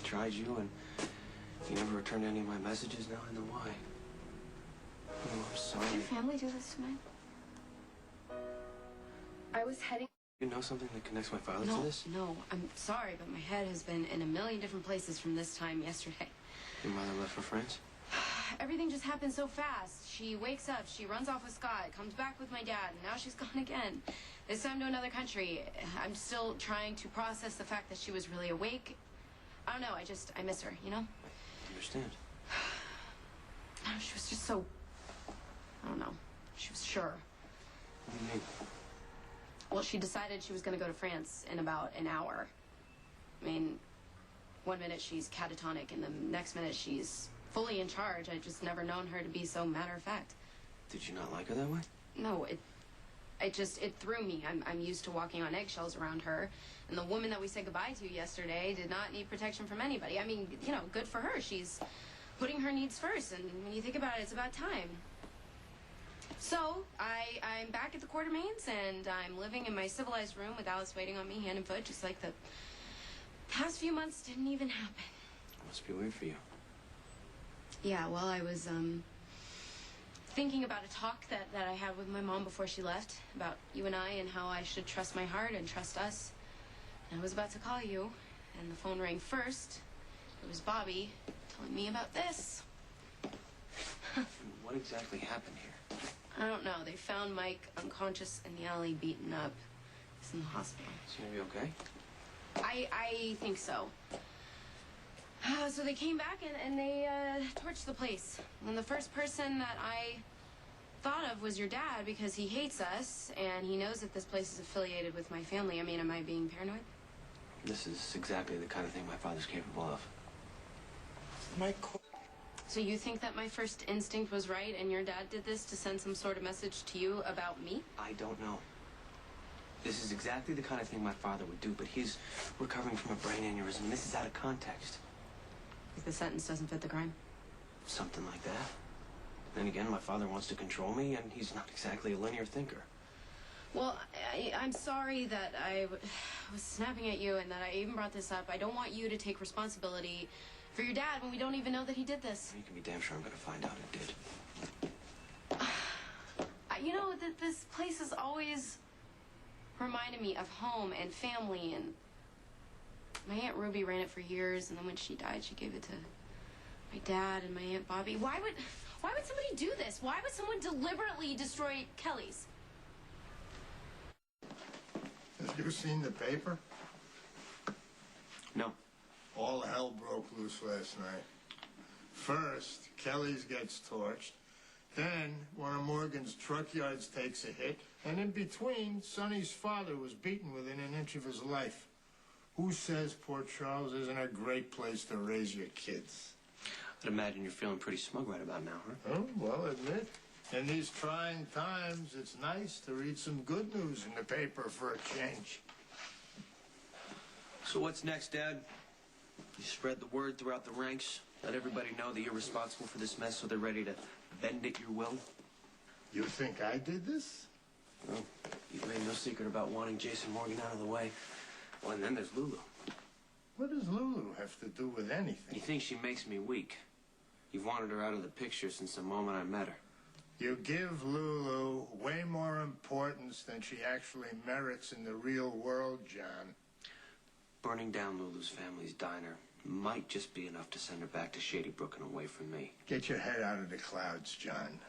tried you, and you never returned any of my messages. Now I know why. Oh, I'm sorry. Did your family do this to me? I was heading... You know something that connects my father No, to this? no, I'm sorry, but my head has been in a million different places from this time yesterday. Your mother left for France? Everything just happened so fast. She wakes up, she runs off with Scott, comes back with my dad, and now she's gone again. This time to another country. I'm still trying to process the fact that she was really awake. I don't know, I miss her, you know? I understand. She was just so... I don't know. She was sure. What do you mean? Well, she decided she was going to go to France in about an hour. I mean, one minute she's catatonic, and the next minute she's fully in charge. I just never known her to be so matter-of-fact. Did you not like her that way? No, it threw me. I'm used to walking on eggshells around her, and the woman that we said goodbye to yesterday did not need protection from anybody. I mean, you know, good for her. She's putting her needs first, and when you think about it, it's about time. So, I'm back at the Quartermains, and I'm living in my civilized room with Alice waiting on me hand and foot, just like the past few months didn't even happen. It must be weird for you. Yeah, well, I was, thinking about a talk that I had with my mom before she left, about you and I and how I should trust my heart and trust us. And I was about to call you, and the phone rang first. It was Bobby telling me about this. What exactly happened here? I don't know. They found Mike unconscious in the alley, beaten up. He's in the hospital. Is he gonna be okay? I think so. So they came back and they torched the place. And the first person that I thought of was your dad, because he hates us and he knows that this place is affiliated with my family. I mean, am I being paranoid? This is exactly the kind of thing my father's capable of. So you think that my first instinct was right and your dad did this to send some sort of message to you about me? I don't know. This is exactly the kind of thing my father would do, but he's recovering from a brain aneurysm. This is out of context. Like the sentence doesn't fit the crime? Something like that. Then again, my father wants to control me, and he's not exactly a linear thinker. Well, I'm sorry that I was snapping at you and that I even brought this up. I don't want you to take responsibility for your dad when we don't even know that he did this. You can be damn sure I'm going to find out who did. You know, this place has always reminded me of home and family, and my Aunt Ruby ran it for years, and then when she died, she gave it to my dad and my Aunt Bobby. Why would somebody do this? Why would someone deliberately destroy Kelly's? Have you seen the paper? No. All hell broke loose last night. First, Kelly's gets torched. Then, one of Morgan's truck yards takes a hit. And in between, Sonny's father was beaten within an inch of his life. Who says Port Charles isn't a great place to raise your kids? I'd imagine you're feeling pretty smug right about now, huh? Oh, well, admit. In these trying times, it's nice to read some good news in the paper for a change. So what's next, Dad? You spread the word throughout the ranks, let everybody know that you're responsible for this mess so they're ready to bend at your will? You think I did this? Well, you've made no secret about wanting Jason Morgan out of the way. Well, and then there's Lulu. What does Lulu have to do with anything? You think she makes me weak? You've wanted her out of the picture since the moment I met her. You give Lulu way more importance than she actually merits in the real world, John. Burning down Lulu's family's diner might just be enough to send her back to Shady Brook and away from me. Get your head out of the clouds, John.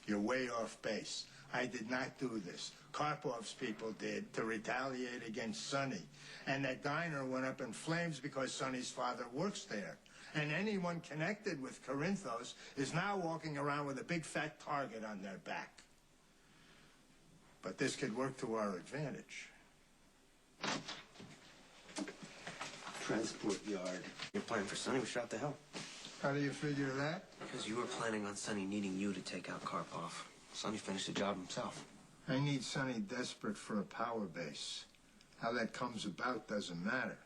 You're way off base. I did not do this. Karpov's people did, to retaliate against Sonny. And that diner went up in flames because Sonny's father works there. And anyone connected with Corinthos is now walking around with a big fat target on their back. But this could work to our advantage. Transport yard. Your plan for Sonny was shot to hell. How do you figure that? Because you were planning on Sonny needing you to take out Karpov. Sonny finished the job himself. I need Sonny desperate for a power base. How that comes about doesn't matter.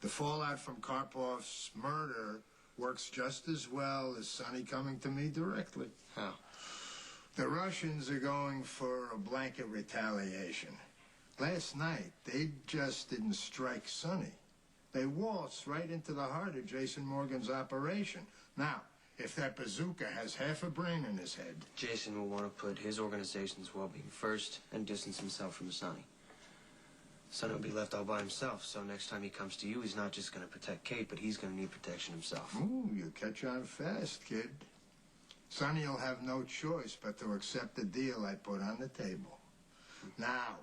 The fallout from Karpov's murder works just as well as Sonny coming to me directly. How? The Russians are going for a blanket retaliation. Last night, they just didn't strike Sonny. They waltz right into the heart of Jason Morgan's operation. Now, if that bazooka has half a brain in his head... Jason will want to put his organization's well-being first and distance himself from Sonny. Sonny will be left all by himself, so next time he comes to you, he's not just going to protect Kate, but he's going to need protection himself. Ooh, you catch on fast, kid. Sonny will have no choice but to accept the deal I put on the table. Now,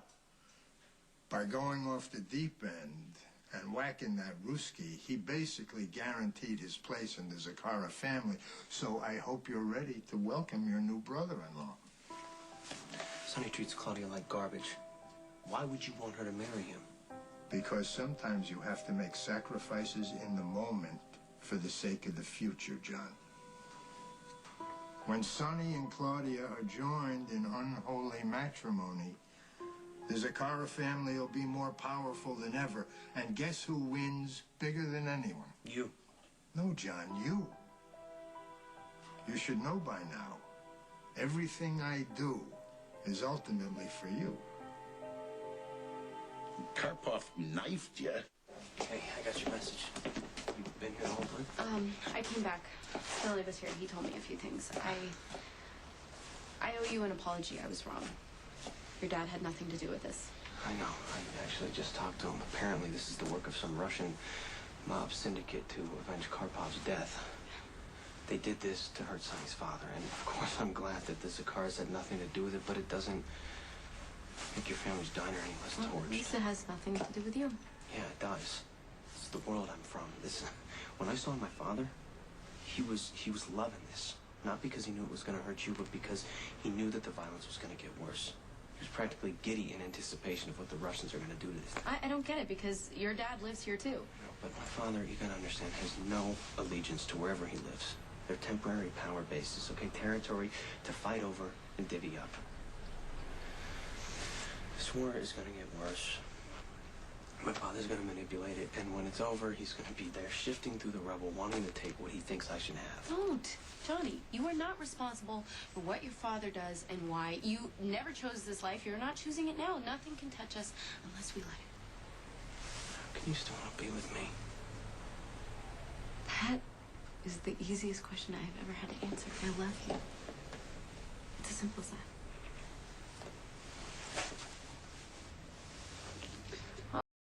by going off the deep end and whacking that Ruski, he basically guaranteed his place in the Zakara family, so I hope you're ready to welcome your new brother-in-law. Sonny treats Claudia like garbage. Why would you want her to marry him? Because sometimes you have to make sacrifices in the moment for the sake of the future, John. When Sonny and Claudia are joined in unholy matrimony, the Zakara family will be more powerful than ever. And guess who wins bigger than anyone? You. No, John, you. You should know by now. Everything I do is ultimately for you. Karpov knifed you. Hey, I got your message. You've been here the whole time? I came back. Billy was here. He told me a few things. I owe you an apology. I was wrong. Your dad had nothing to do with this. I know. I actually just talked to him. Apparently, this is the work of some Russian mob syndicate to avenge Karpov's death. They did this to hurt Sonny's father, and of course I'm glad that the Zakaras had nothing to do with it, but it doesn't make your family's diner any less Well, torched. at least it has nothing to do with you. Yeah, it does. It's the world I'm from. When I saw my father, he was loving this. Not because he knew it was going to hurt you, but because he knew that the violence was going to get worse. He was practically giddy in anticipation of what the Russians are going to do to this. I don't get it, because your dad lives here, too. No, but my father, you got to understand, has no allegiance to wherever he lives. They're temporary power bases, okay? Territory to fight over and divvy up. This war is going to get worse. My father's going to manipulate it, and when it's over, he's going to be there shifting through the rubble, wanting to take what he thinks I should have. Don't. Johnny, you are not responsible for what your father does and why. You never chose this life. You're not choosing it now. Nothing can touch us unless we let it. How can you still want to be with me? That is the easiest question I have ever had to answer. I love you. It's as simple as that.